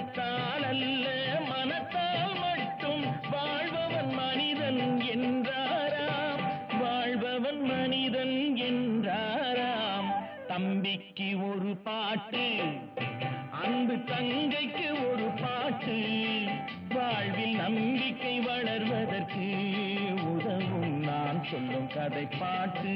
பணத்தால் அல்ல மனத்தால் மட்டும் வாழ்பவன் மனிதன் என்றாராம், வாழ்பவன் மனிதன் என்றாராம். தம்பிக்கு ஒரு பாட்டு, அன்பு தங்கைக்கு ஒரு பாட்டு, வாழ்வில் நம்பிக்கை வளர்வதற்கு உதவும் நான் சொல்லும் கதை பாட்டு.